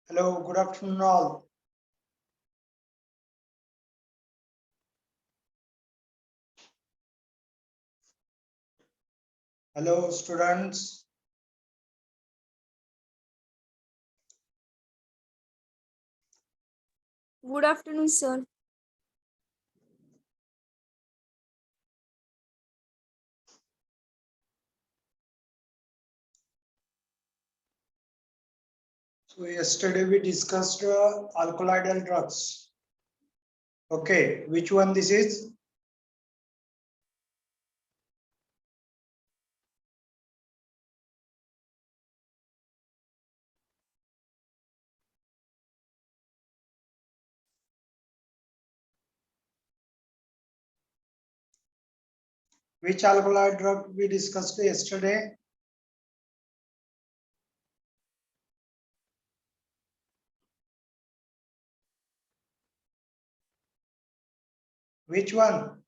Hello, good afternoon all. Hello students. Good afternoon, sir. So yesterday we discussed alkaloidal drugs. Okay, which one this is? Which alkaloid drug we discussed yesterday? Which one?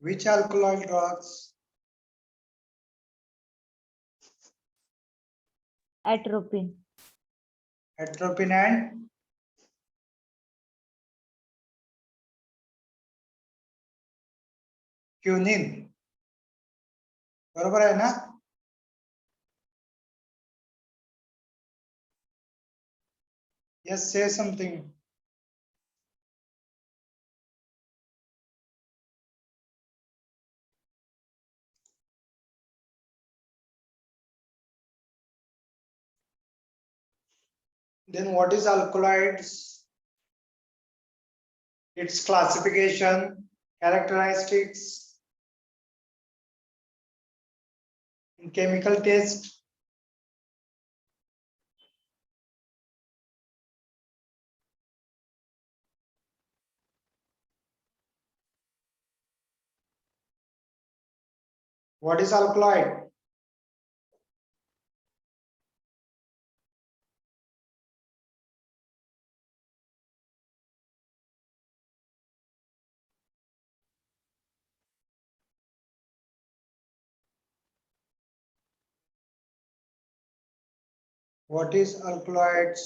Which alkaloid drugs? Atropine. Atropine and quinine. बरोबर आहे ना? Yes, say something. Then what is alkaloids? Its classification, characteristics, in chemical test. What is alkaloid? What is alkaloids?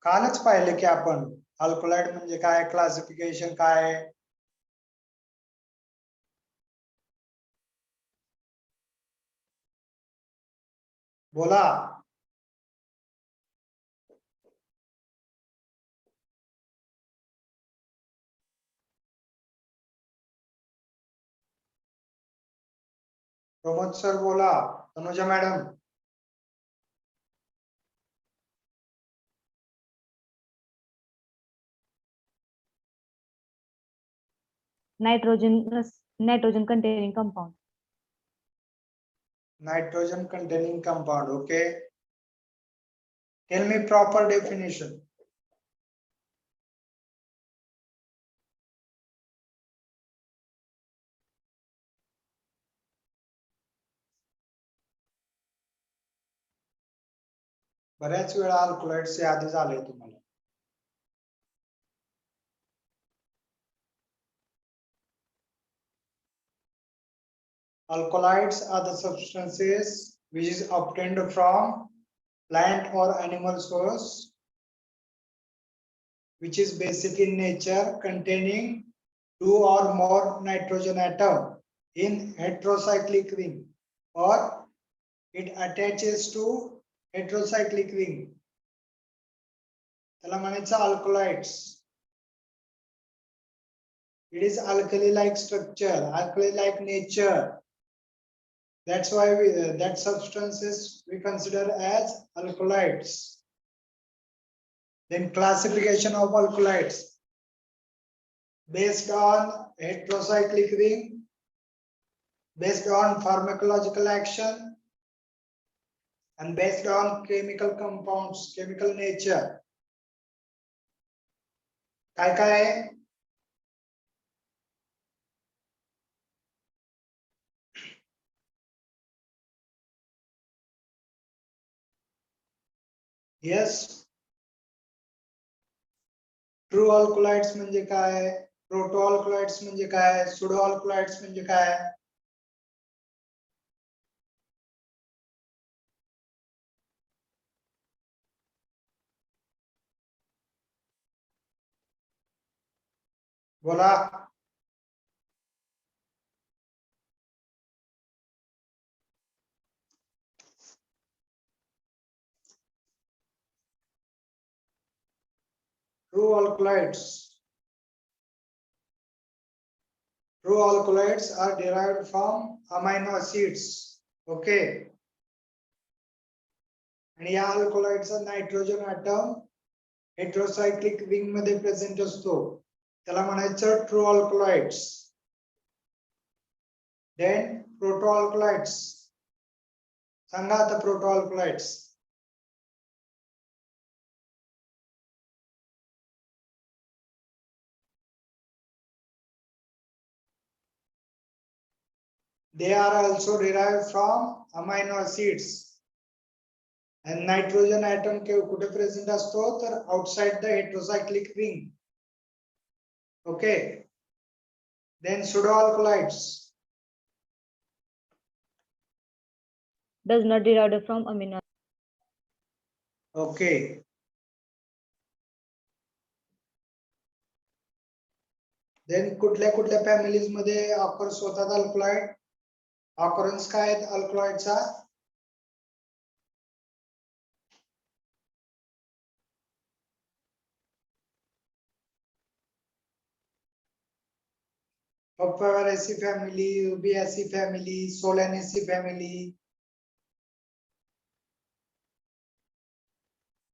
कालच पाहिले की आपण alkaloid म्हणजे काय, classification काय. बोला. प्रमोद सर बोला. Tanuja madam. Nitrogen containing compound. Nitrogen containing compound. Okay. Tell me proper definition. बऱ्याच वेळा अल्कलॉइड्स आधी झाले तुम्हाला. Alkaloids are the substances which is obtained from plant or animal source, which is basic in nature, containing two or more nitrogen atom in heterocyclic ring, or it attaches to heterocyclic ring. त्याला म्हणायचं alkaloids. It is alkali-like structure, alkali-like nature. That's why that substances we consider as alkaloids. Then classification of alkaloids based on heterocyclic ring, based on pharmacological action, and based on chemical compounds, chemical nature. काय काय आहे? Yes. True alkaloids म्हणजे काय, proto alkaloids म्हणजे काय, sudo alkaloids म्हणजे काय? बोला. True alkaloids. True alkaloids are derived from amino acids. Okay. आणि या अल्कलॉइडचा नायट्रोजन ॲटम हेटेरोसायक्लिक रिंग मध्ये प्रेझेंट असतो, त्याला म्हणायचं true alkaloids. Then proto alkaloids. सांगा आता proto alkaloids. They are also derived from amino acids. And nitrogen atom कुठे प्रेझेंट असतो तर outside the heterocyclic ring. Okay. Then pseudo alkaloids. Does not derived from amino. Okay. Then कुठल्या families मध्ये occurs होतात alkaloid? Occurrence काय आहेत अल्कलॉइडचा? Papaver family, Rubiaceae family, Solanaceae family.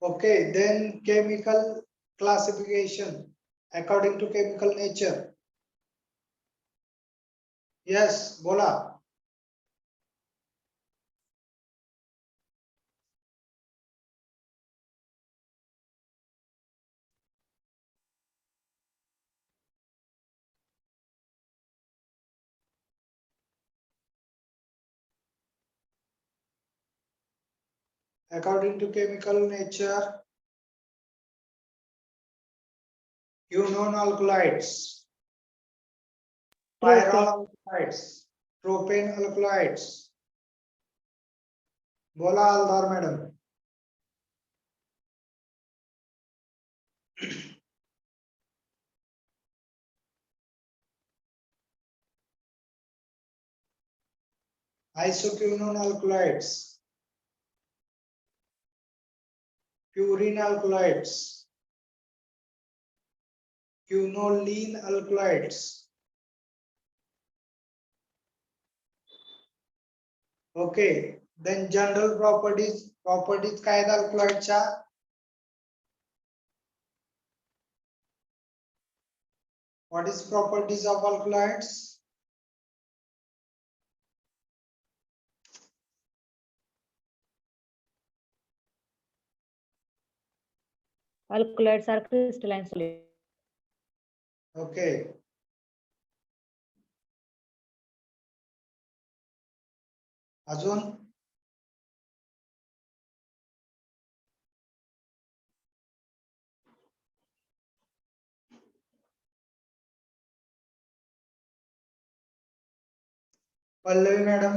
Okay, then chemical classification according to chemical nature. Yes, बोला. According to chemical nature, quinone alkaloids, pyrrole alkaloids, propane alkaloids. बोला Haldar madam. Isoquinone alkaloids, purine alkaloids, quinoline alkaloids. Okay, then general properties काय आहेत अल्कलॉइडच्या? What is properties of alkaloids? Alkaloids are crystalline solid. Okay. अजून? Pallavi madam.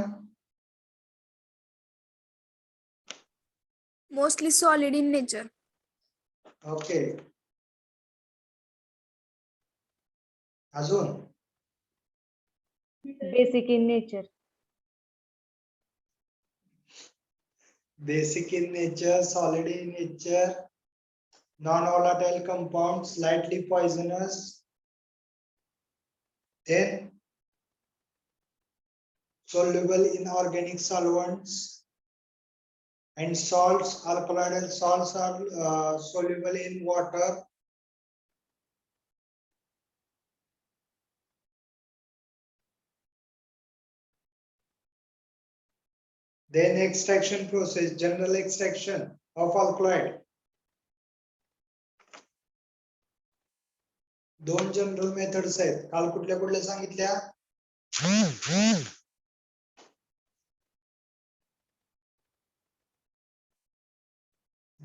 Mostly solid in nature. Okay. अजून? Basic in nature. Basic in nature, solid in nature, non-volatile compounds, slightly poisonous. Then soluble in organic solvents and salts. Alkaloidal salts are soluble in water. Then extraction process, general extraction of alkaloid. दोन general methods आहेत. काल कुठल्या सांगितल्या?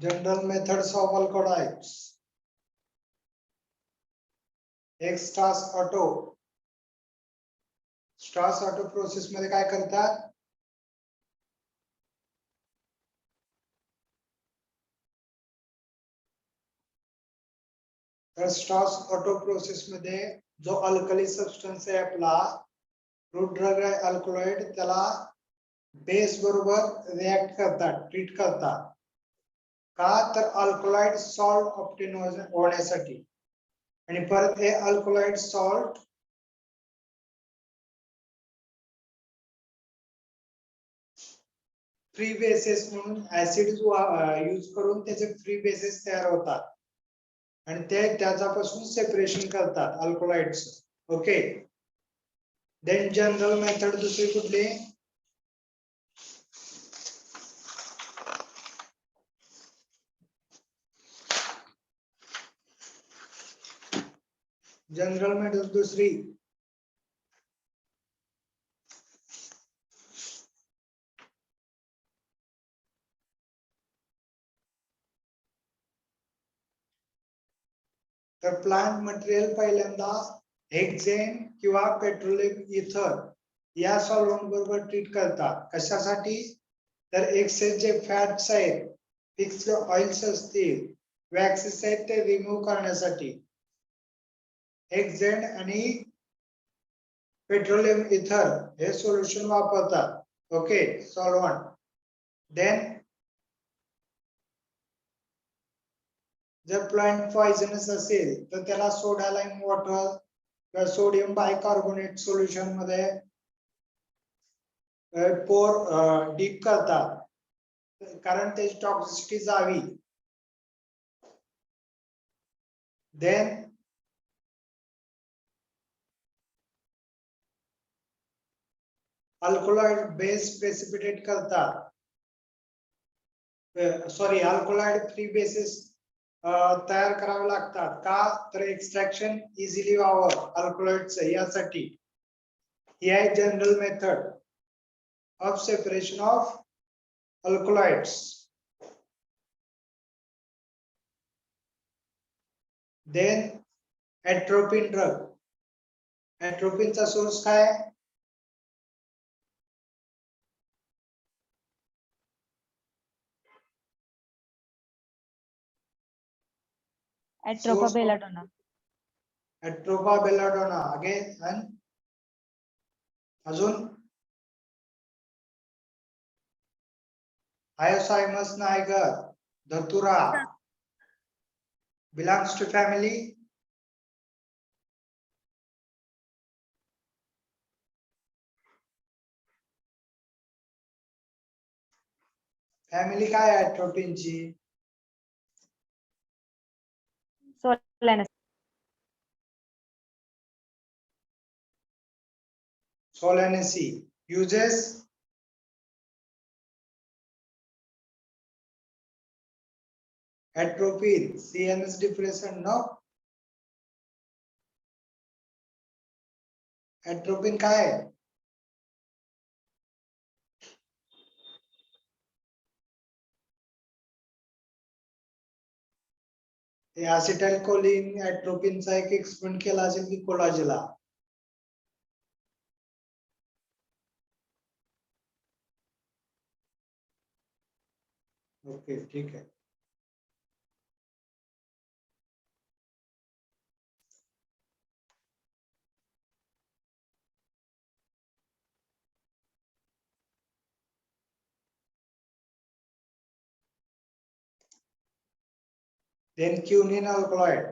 General methods of alkaloids. एक Stas Otto. Stas Otto process मध्ये काय करतात? तर स्टार्स ऑटो प्रोसेस मध्ये जो अल्कली सबस्टन्स आहे आपला रूट ड्रग अल्कलॉइड, त्याला बेस बरोबर रिएक्ट करतात, ट्रीट करतात. का तर अल्कलॉइड सॉल्ट ऑप्टेन होण्यासाठी. आणि परत हे अल्कलॉइड सॉल्ट फ्री बेसिस म्हणून ऍसिड यूज करून त्याचे फ्री बेसिस तयार होतात आणि ते त्याच्यापासून सेपरेशन करतात alkaloids. Okay. Then general method दुसरी कुठली? जनरल मेथड दुसरी तर प्लांट मटेरियल पहिल्यांदा हेक्सेन किंवा पेट्रोलियम इथर या सॉल्व्हेंट बरोबर ट्रीट करतात. कशासाठी? तर एक्सेस जे फॅट्स आहेत, फिक्स्ड ऑइल्स असतील, वॅक्सेस आहेत, ते रिमूव्ह करण्यासाठी हेक्सेन आणि पेट्रोलियम इथर हे सोल्युशन वापरतात. Okay, solvent. देन जर प्लांट पॉइझनस असेल तर त्याला सोडा लाईम वॉटर किंवा सोडियम बायकार्बोनेट सोल्युशन मध्ये डीप करतात, कारण त्याची toxicity Xavi. Then alkaloid base precipitate करतात. सॉरी, अल्कलॉइड फ्री बेसिस तयार करावे लागतात. का तर एक्सट्रॅक्शन इझिली व्हावं अल्कलॉइडचं, यासाठी. ही आहे general method of separation of alkaloids. Then atropine drug. एट्रोपिनचा सोर्स काय? Atropa belladonna. Atropa belladonna. Again अजून Hyoscyamus niger, datura. Belongs to family family काय आहे एट्रोपिनची? Solanaceae. Solanaceae. Uses atropine, CNS depression, no? atropine काय आहे? एसिटाइलकोलिन एट्रोपिनचा एक एक्सपेरिमेंट केला असेल की कोलाजेला. ओके, ठीक आहे. Then quinine alkaloid.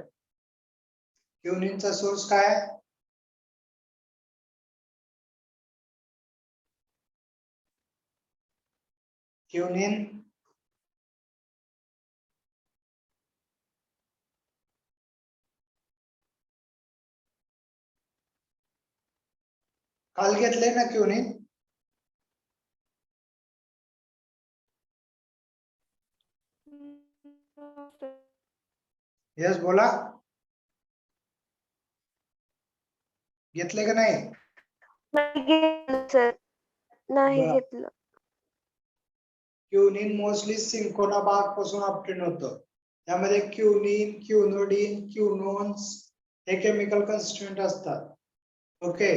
क्युनिनचा सोर्स काय आहे? क्युनिन काल घेतले ना क्युनिन? यस, बोला. घेतले का नाही? नाही घेतलं सर, नाही बरं. घेतलं. क्युनिन मोस्टली सिंकोना बाग पासून ऑब्टेन होतं. त्यामध्ये क्युनिन, क्युनोडिन, क्युनोन्स हे केमिकल कन्स्टिट्यूएंट असतात. ओके,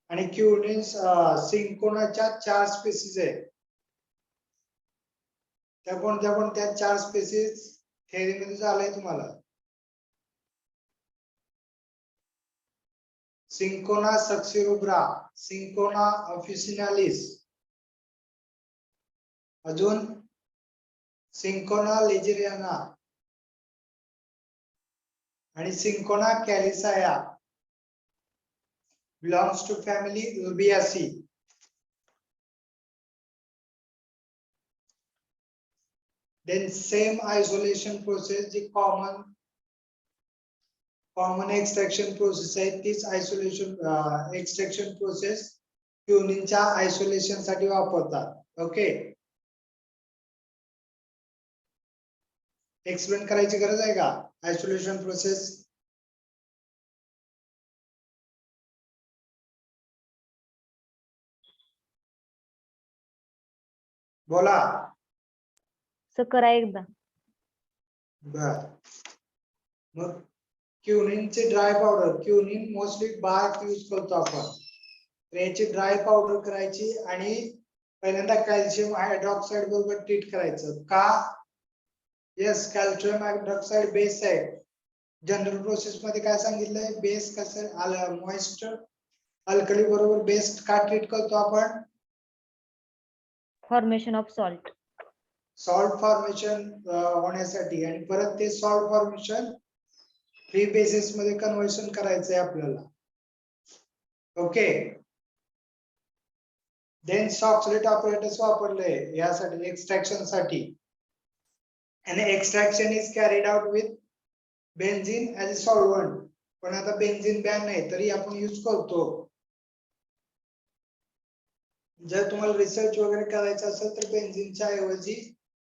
आणि क्युनिन सिंकोनाच्या 4 स्पीसीज आहेत. त्या कोणत्या 4 स्पीसीज थेअरी मध्ये झालंय तुम्हाला. सिंकोना सक्सिरुब्रा, सिंकोना ऑफिसिनालिस, अजून सिंकोना लेजेरियाना आणि cinchona कॅलिसाया belongs to family Rubiaceae. Then same isolation process, the common extraction process आहे, तीच isolation extraction process क्युनिनच्या आयसोलेशन साठी वापरतात. ओके, एक्सप्लेन करायची गरज आहे का आयसोलेशन प्रोसेस. बोला. सर करा एकदा. बर, मग क्युनिनची dry powder, quinine mostly bark use करतो आपण. तर याची ड्राय पावडर करायची आणि पहिल्यांदा कॅल्शियम हायड्रॉक्साइड बरोबर ट्रीट करायचं. का? यस, कॅल्शियम हायड्रॉक्साइड बेस आहे. जनरल प्रोसेस मध्ये काय सांगितलंय, बेस कसं मॉइस्चर अल्कली बरोबर बेस का ट्रीट करतो आपण. Formation of salt. Salt formation होण्यासाठी, आणि परत ते सॉल्ट फॉर्मेशन फ्री बेसिस मध्ये कन्वर्शन करायचंय आपल्याला. ओके, देन सॉक्सलेट ऑपरेटर्स वापरले यासाठी एक्सट्रॅक्शन साठी, आणि extraction is carried out with benzene as a solvent. पण आता बेन्झीन बॅन नाही तरी आपण यूज करतो. जर तुम्हाला रिसर्च वगैरे करायचा असेल तर बेन्झीनच्या ऐवजी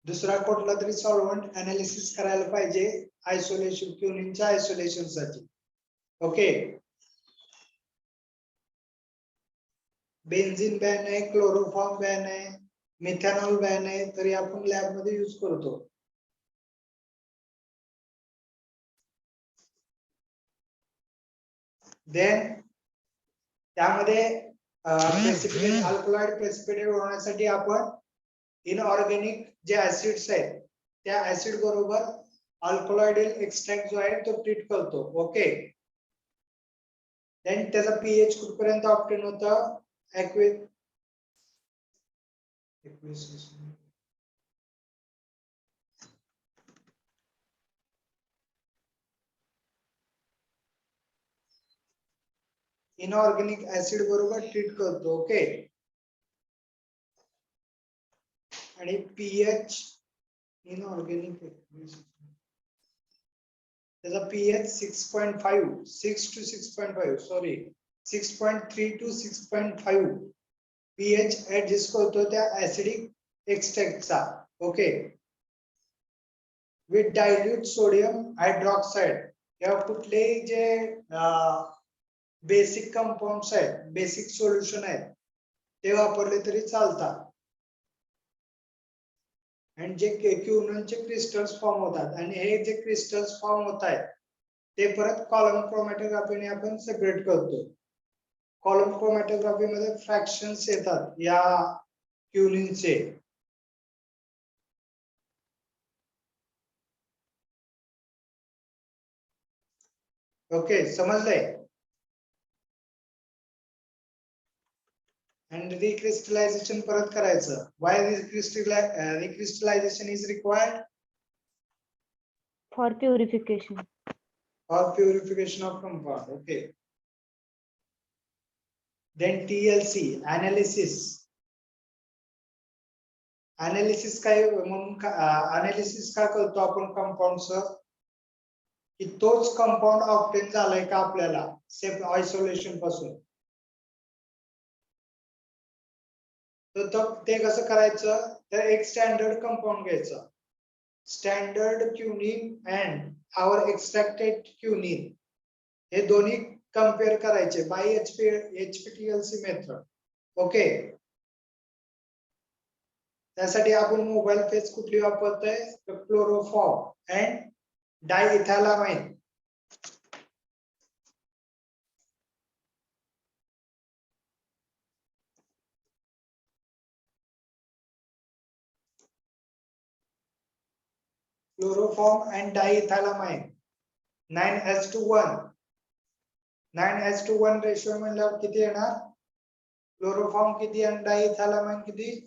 दुसरा कुठला तरी सॉल्व्हंट अनालिसिस करायला पाहिजे आयसोलेशन, क्युनिनच्या आयसोलेशन साठी. ओके, बेन्झीन बॅन आहे, क्लोरोफॉर्म बॅन आहे, मिथॅनॉल बॅन आहे, तरी आपण लॅब मध्ये यूज करतो. देन त्यामध्ये प्रेसिपिटेट अल्कलॉइड प्रेसिपिटेट होण्यासाठी आपण इनऑर्गॅनिक जे ऍसिड्स आहेत त्या ऍसिड बरोबर अल्कलॉइड एक्सट्रॅक्ट जो आहे तो ट्रीट करतो. ओके, देन त्याचा पीएच कुठपर्यंत ऑब्टेन होतं, इनऑर्गॅनिक ऍसिड बरोबर ट्रीट करतो. ओके, आणि पीएच इनऑर्गॅनिक त्याचा pH 6.5 6 to 6.5 sorry 6.3 to 6.5 pH adjust करतो त्या ऍसिडिक एक्सट्रॅक्टचा. Okay, with dilute sodium hydroxide या कुठलेही जे बेसिक कंपाऊंड्स आहेत, बेसिक सोल्युशन आहेत ते वापरले तरी चालतात. आणि जे क्युनिनचे क्रिस्टल्स फॉर्म होतात, आणि हे जे क्रिस्टल्स फॉर्म होत आहेत ते परत कॉलम क्रोमॅटोग्राफीने आपण सेपरेट करतो. कॉलम क्रोमॅटोग्राफी मध्ये फ्रॅक्शन्स येतात या क्युनिनचे. ओके, समजलंय. and recrystallization परत करायचं. Why recrystallization is required? For purification. For purification of compound. Okay. Then TLC analysis. Analysis काय म्हणून analysis का करतो आपण कंपाऊंडचं, की तोच कंपाऊंड ऑब्टेन झालाय का आपल्याला सेफ आयसोलेशन पासून. तर ते कसं करायचं, तर एक स्टँडर्ड कंपाऊंड घ्यायचं, स्टँडर्ड क्युनिन अँड आवर एक्सट्रॅक्टेड क्युनिन हे दोन्ही कंपेअर करायचे बाय HPLC मेथड. ओके, त्यासाठी आपण मोबाईल फेज कुठली वापरतोय, chloroform and diethylamine. Chloroform and diethylamine 9:1. 9:1 ratio म्हणल्यावर किती येणार, क्लोरोफॉर्म किती आणि डायइथायलामाइन किती,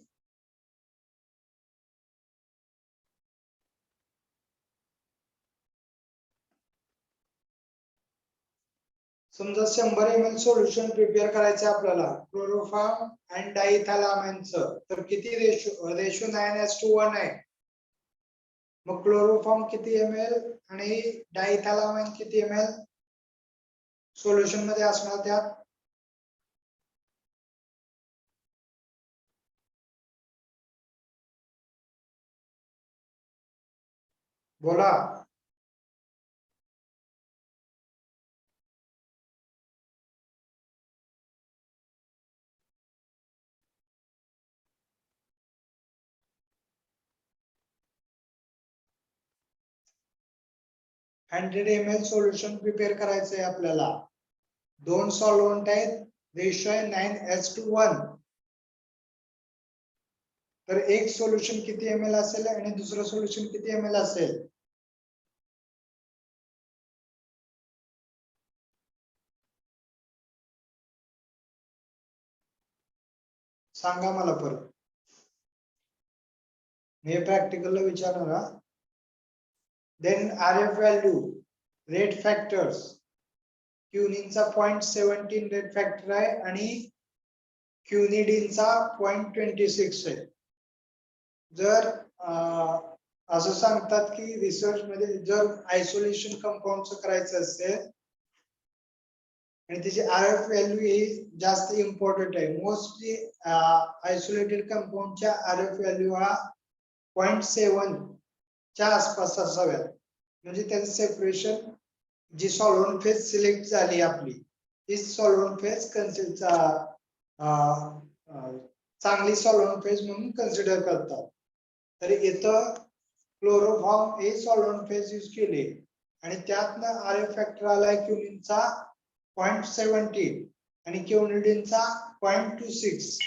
समजा 100 ml सोल्युशन प्रिपेअर करायचं आपल्याला क्लोरोफॉर्म अँड डायइथायलामाइनचं, तर किती रेशो 9:1 आहे. मग क्लोरोफॉर्म किती ml आणि डायइथायलामाइन किती ml सोल्युशन मध्ये असणार त्यात, बोला. 100 ml सोल्युशन प्रिपेअर करायचं आहे आपल्याला. 2 सॉल्व्हंट आहेत, रेशो आहे 9:1. तर एक सोल्युशन किती ml असेल आणि दुसरं सोल्युशन किती ml असेल, सांगा मला परत. मी प्रॅक्टिकलला विचारणार. Then RF value, rate factors, क्युनिनचा 0.17 रेट फॅक्टर आहे आणि क्युनिडिनचा 0.26 आहे. जर असं सांगतात की रिसर्च मध्ये जर आयसोलेशन कंपाऊंडचं करायचं असेल आणि त्याची RF व्हॅल्यू ही जास्त इम्पॉर्टंट आहे. मोस्टली आयसोलेटेड कंपाऊंडच्या RF व्हॅल्यू हा 0.7 च्या आसपास असाव्यात. म्हणजे त्याचं सेपरेशन, जी सॉल्व्हंट फेज सिलेक्ट झाली आपली, ती सॉल्व्हंट फेज चांगली सॉल्व्हंट फेज म्हणून कन्सिडर करतात. तर इथं क्लोरोफॉर्म हे सॉल्व्हंट फेज यूज केले आणि त्यातनं RF फॅक्टर आलाय क्युनिनचा 0.17 आणि क्युनिडिनचा 0.26.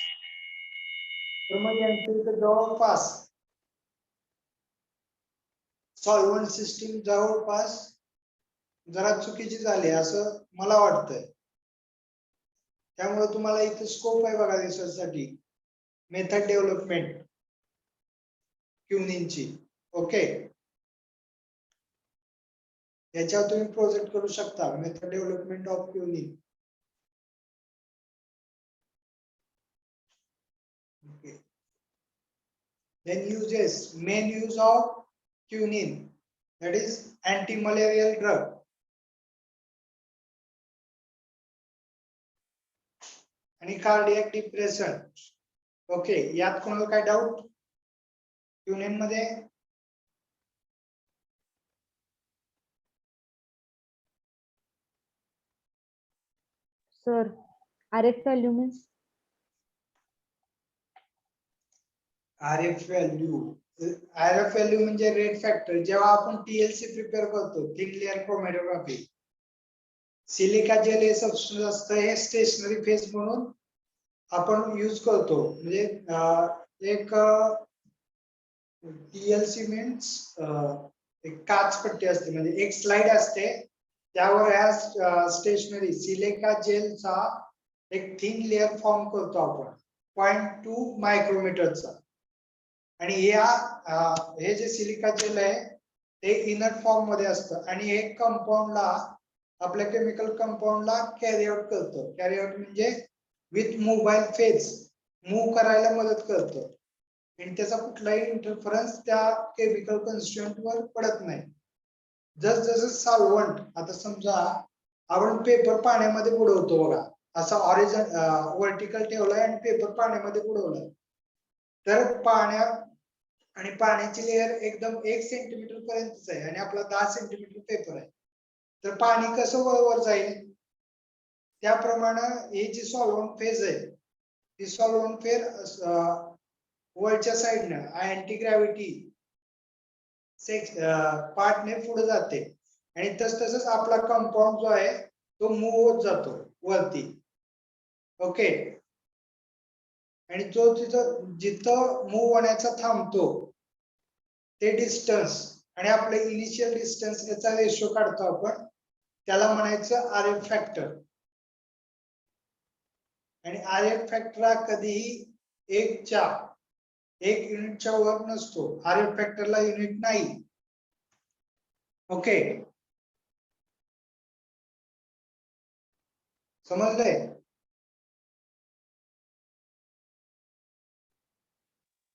तर मग यांच्या इथं जवळपास सॉल्व्हंट सिस्टीम जवळपास जरा चुकीची झाली असं मला वाटतंय. त्यामुळे तुम्हाला इथे स्कोप आहे बघा रिसर्च साठी, मेथड डेव्हलपमेंट क्युनिनची. ओके, याच्यावर तुम्ही प्रोजेक्ट करू शकता, method development of quinine. Okay. Then uses, main use of quinine, that is anti-malarial drug. आणि कार्डियक डिप्रेशन. ओके, यात कोणाला काय डाऊट क्युनिन मध्ये? Sir, RF value means RF value म्हणजे रेट फॅक्टर. जेव्हा आपण TLC प्रिपेअर करतो, thin layer chromatography, silica gel हे सबस्टन्स असतं, हे स्टेशनरी फेज म्हणून आपण यूज करतो. म्हणजे एक TLC मीन्स एक काचपट्टी असते, म्हणजे एक स्लाइड असते, त्यावर ह्या स्टेशनरी सिलिका जेलचा एक थिन लेअर फॉर्म करतो आपण 0.2 मायक्रोमीटरचा. आणि हे जे सिलिका जेल आहे ते इनर्ट फॉर्म मध्ये असतं आणि हे कंपाऊंडला, आपल्या केमिकल कंपाऊंडला कॅरी आउट करतं. कॅरी आउट म्हणजे विथ मोबाईल फेज मूव्ह करायला मदत करतं आणि त्याचा कुठलाही इंटरफरन्स त्या केमिकल कन्स्टिट्यूएंट वर पडत नाही. जसं सॉल्व्हंट, आता समजा आपण पेपर पाण्यामध्ये बुडवतो बघा, असा वर्टिकल ठेवलाय आणि पेपर पाण्यामध्ये बुडवलाय, तर पाण्याची लेअर एकदम 1 सेंटीमीटर पर्यंतच आहे आणि आपला 10 सेंटीमीटर पेपर आहे, तर पाणी कसं वर जाईल? त्याप्रमाणे ही जी सॉल्व्हंट फेज आहे, ती सॉल्व्हंट फेज वरच्या साईडनं अँटी ग्रॅव्हिटी पार्टने पुढे जाते आणि तसंच आपला कंपाऊंड जो आहे तो मूव्ह होत जातो वरती. ओके, आणि जो तिथं जिथं मूव्ह होण्याचा थांबतो ते डिस्टन्स आणि आपलं इनिशियल डिस्टन्स याचा रेशो काढतो आपण, त्याला म्हणायचं आर एफ फॅक्टर. आणि आर एफ फॅक्टर हा कधीही एक युनिटच्या वर नसतो. आर एफ फॅक्टरला युनिट नाही. Okay, समजलंय?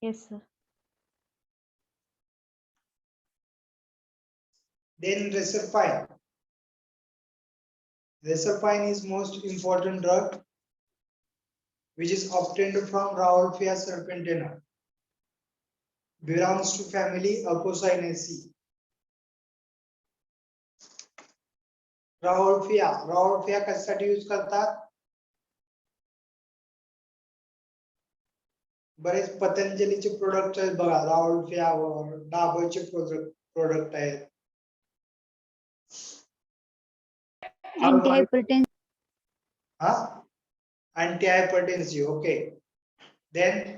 Yes, sir. Then reserpine. Reserpine is most important drug which is obtained from Rauwolfia serpentina. Belongs to family Apocynaceae. राओल्फिया कशासाठी यूज करतात? बरेच पतंजलीचे प्रोडक्ट आहेत बघा, राओल्फियावर डाबरचे प्रोडक्ट आहेत. Anti-hypertensive. हा, अँटी ओके. देन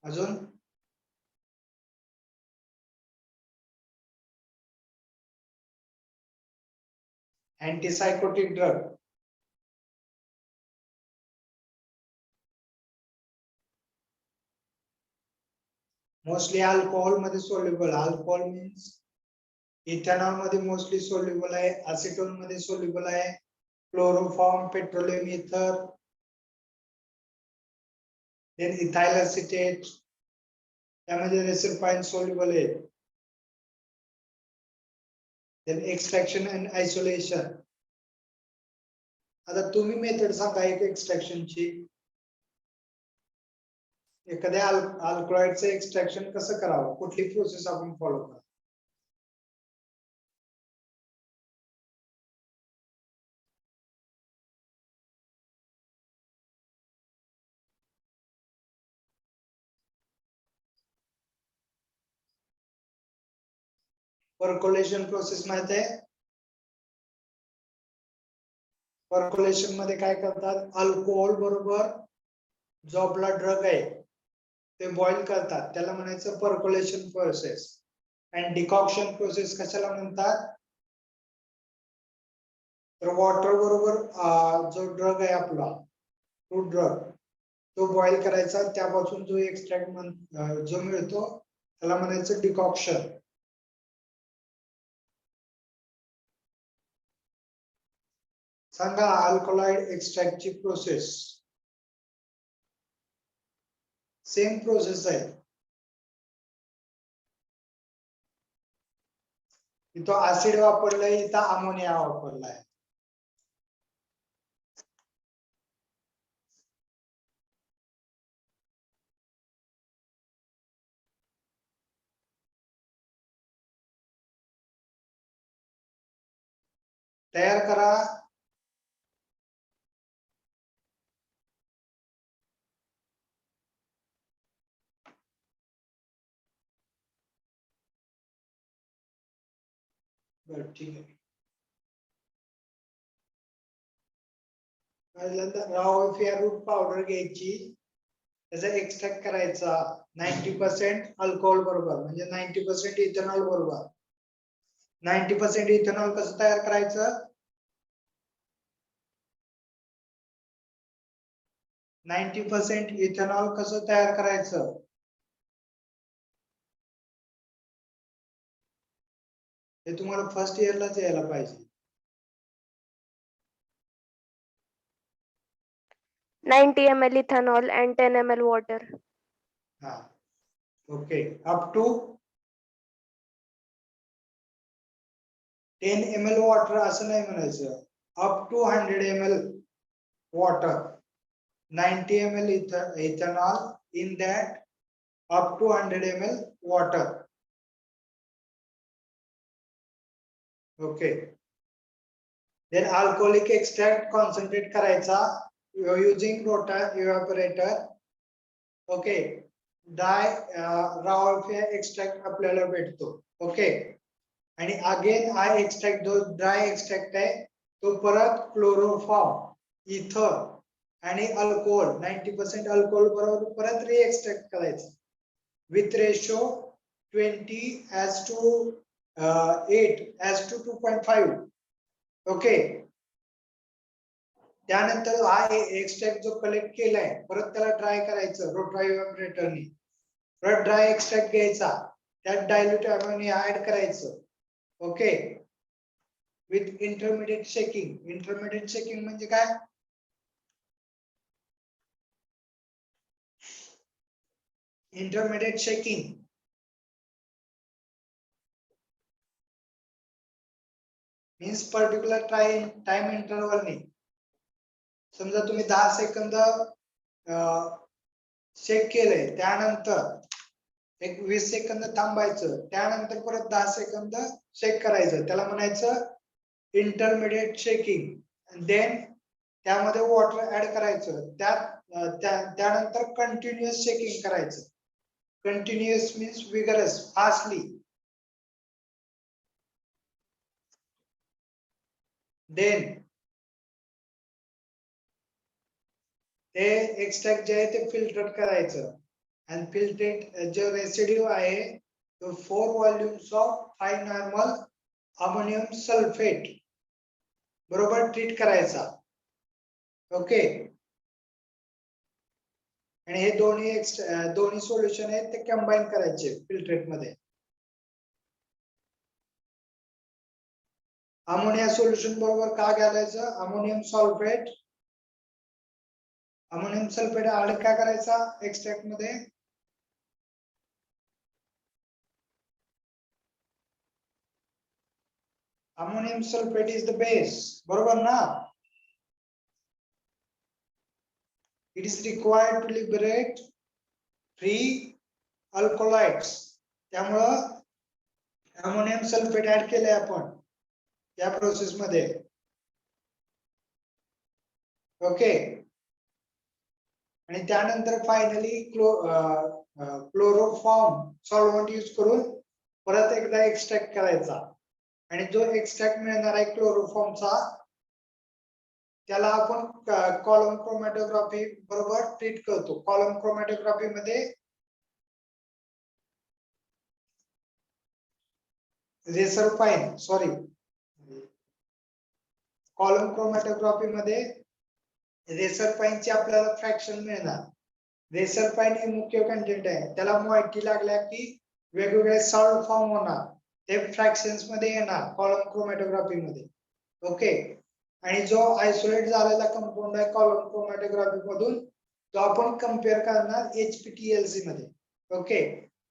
अजून अँटीसायकोटिक ड्रग. मोस्टली अल्कोहोल मध्ये soluble. Alcohol means ethanol मध्ये मोस्टली सोल्युबल आहे, असिटोन मध्ये सोल्युबल आहे, chloroform, petroleum ether, then ethyl acetate, त्यामध्ये रेसरपाइन सोल्युबल आहे. Then extraction and isolation. आता तुम्ही मेथड सांगा एक एक्सट्रॅक्शनची. एखाद्या अल्कलॉइडचं एक्सट्रॅक्शन कसं करावं, कुठली प्रोसेस आपण फॉलो करा? पर्कोलेशन प्रोसेस माहित आहे? पर्कोलेशन मध्ये काय करतात, अल्कोहोल बरोबर जो आपला ड्रग आहे ते बॉईल करतात, त्याला म्हणायचं पर्कोलेशन प्रोसेस. आणि डिकॉक्शन प्रोसेस कशाला म्हणतात? तर वॉटर बरोबर जो ड्रग आहे आपला फ्रूट ड्रग तो बॉईल करायचा, त्यापासून जो एक्सट्रॅक्ट जो मिळतो त्याला म्हणायचं डिकॉक्शन. सांगा अल्कलॉइड एक्सट्रॅक्टची प्रोसेस. सेम प्रोसेस आहे. इथं ऍसिड वापरलंय, इथं अमोनिया वापरलाय. तयार करा. बरं, ठीक आहे. राओल्फिया रूट पावडर घ्यायची, त्याचा एक्सट्रॅक्ट करायचा 90% अल्कोहोल बरोबर, म्हणजे 90% इथेनॉल बरोबर. 90% इथेनॉल कसं तयार करायचं? 90% इथेनॉल कसं तयार करायचं? हे तुम्हाला फर्स्ट इयरलाच यायला पाहिजे. 90 ml ethanol and 10 ml water. हा, okay. Up to 10 ml water असं नाही म्हणायचं, up to 100 ml water, 90 ml ethanol in that up to 100 ml water. Okay. then alcoholic extract concentrate करायचा युजिंग रोटा इव्हॅपोरेटर. ओके, ड्राय राव एक्स्ट्रॅक्ट आपल्याला भेटतो. Okay, आणि again हा एक्स्ट्रॅक्ट जो ड्राय एक्स्ट्रॅक्ट आहे तो परत क्लोरोफॉर्म इथर आणि अल्कोहोल 90% अल्कोहोल बरोबर परत रिएक्स्ट्रॅक्ट करायचं with ratio 20 as to 8 as to 2.5. Okay, त्यानंतर हा एक्स्ट्रॅक्ट जो कलेक्ट केलाय परत त्याला ड्राय करायचं रोटाव्हायब्रेटरनी. परत ड्राय एक्स्ट्रॅक्ट घ्यायचा, त्यात डायल्यूट अमोनिया ऍड करायचं. Okay, with intermediate shaking. Intermediate shaking म्हणजे काय? Intermediate shaking means particular time इंटरवलनी. समजा तुम्ही 10 सेकंद शेक केलंय, त्यानंतर एक 20 सेकंद थांबायचं, त्यानंतर परत 10 सेकंद शेक करायचं, त्याला म्हणायचं इंटरमिडिएट शेकिंग. देन त्यामध्ये वॉटर ऍड करायचं, त्यानंतर कंटिन्युअस शेकिंग करायचं. Continuous means vigorous, fastly. Then ते एक्स्ट्रॅक्ट जे आहे ते फिल्टर करायचं, आणि फिल्ट्रेट जो रेसिड्यू आहे तो 4 volumes of hi normal ammonium sulphate बरोबर ट्रीट करायचा. ओके, आणि हे दोन्ही सोल्युशन आहेत ते कंबाईन करायचे फिल्ट्रेट मध्ये. अमोनिया सोल्युशन बरोबर का घालायचं? अमोनियम सल्फेट ऍड काय करायचा एक्स्ट्रॅक्ट मध्ये? Ammonium sulphate is the base, बरोबर ना? It is required to liberate free alkaloids. त्यामुळं अमोनियम सल्फेट ऍड केलंय आपण या प्रोसेस मध्ये. ओके, आणि त्यानंतर फायनली क्लोरोफॉर्म सॉल्व्हंट यूज करून परत एकदा एक्स्ट्रॅक्ट करायचा, आणि जो एक्स्ट्रॅक्ट मिळणार आहे क्लोरोफॉर्मचा त्याला आपण कॉलम क्रोमॅटोग्राफी बरोबर ट्रीट करतो. कॉलम क्रोमॅटोग्राफी मध्ये कॉलम क्रोमॅटोग्राफी मध्ये रेसरपाईनचे आपल्याला फ्रॅक्शन मिळणार. रेसरपाईन हे मुख्य कंटेंट आहे, त्याला मॉइटी लागल्या की वेगवेगळे सॉल्ट फॉर्म होणार, ते फ्रॅक्शन्स मध्ये येणार कॉलम क्रोमॅटोग्राफी मध्ये. ओके, आणि जो आयसोलेट झालेला कंपाऊंड आहे कॉलम क्रोमॅटोग्राफी मधून तो आपण कम्पेअर करणार HPTLC मध्ये. Okay,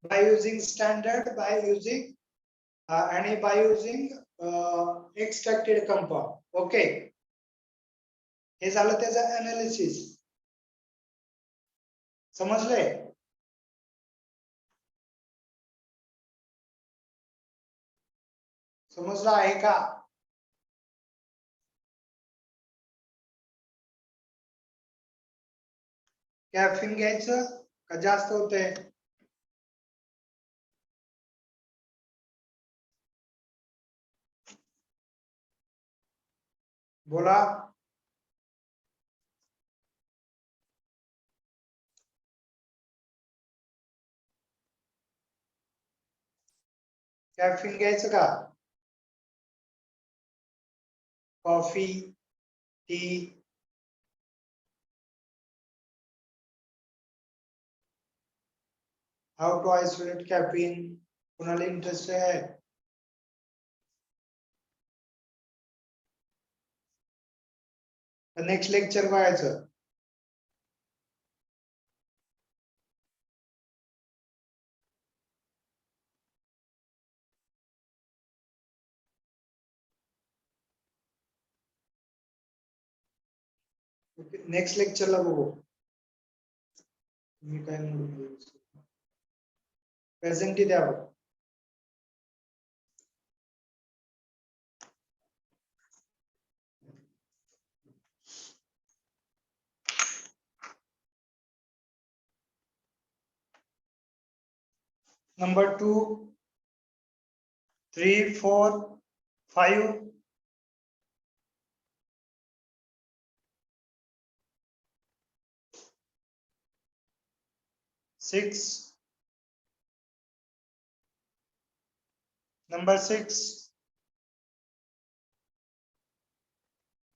by using standard, by using extracted compound. Okay, हे झालं त्याचं अनालिसिस. समजलंय? समजलं आहे का? कॅफीन घ्यायचं का जास्त होतंय? बोला. कॅफीन घ्यायचं का? Coffee, tea? How to isolate caffeine? कुणाला इंटरेस्ट आहे? नेक्स्ट लेक्चर बघायचं. नेक्स्ट लेक्चरला बघू. मी काय म्हणू, प्रेझेंटी द्यावं. Number 2, 3, 4, 5. 6. Number 6,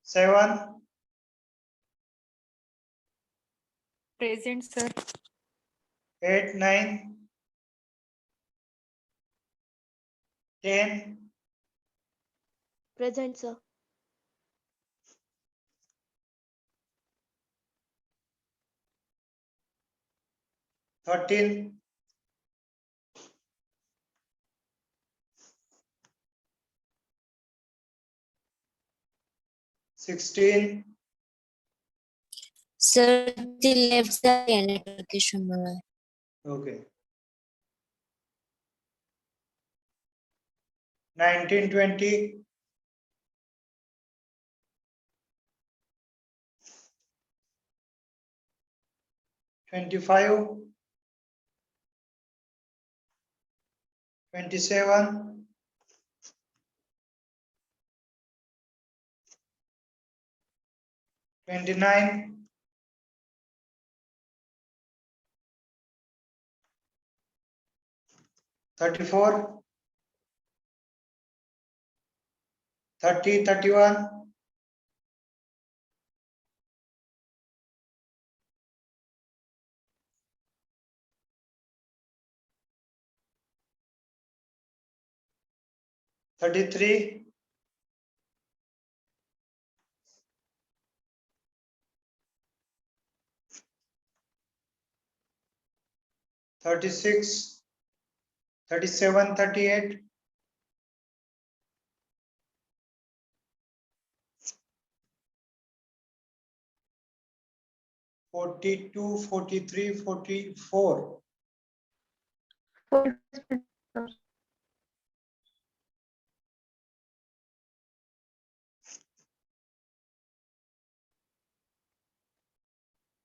7, Present, sir. 8, 9, 10, Present, sir. 13, 16, Sir, the left side network issue मला. okay. 19, 20, 25, 27, 29, 34, 30, 31, 33, 36, 37, 38, 42, 43, 44,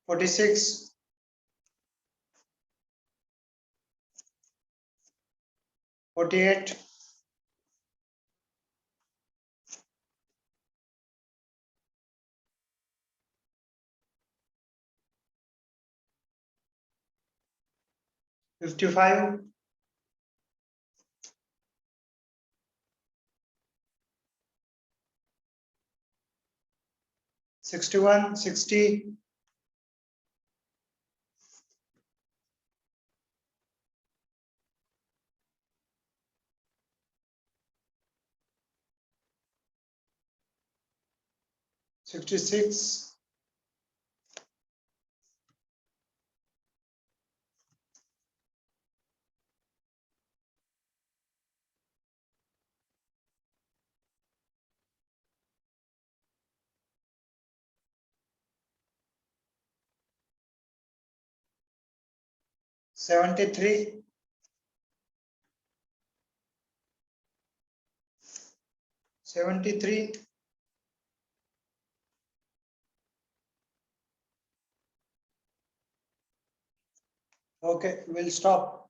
46, 48, 55, 61, 60, 66, 73, 73, okay, we'll stop.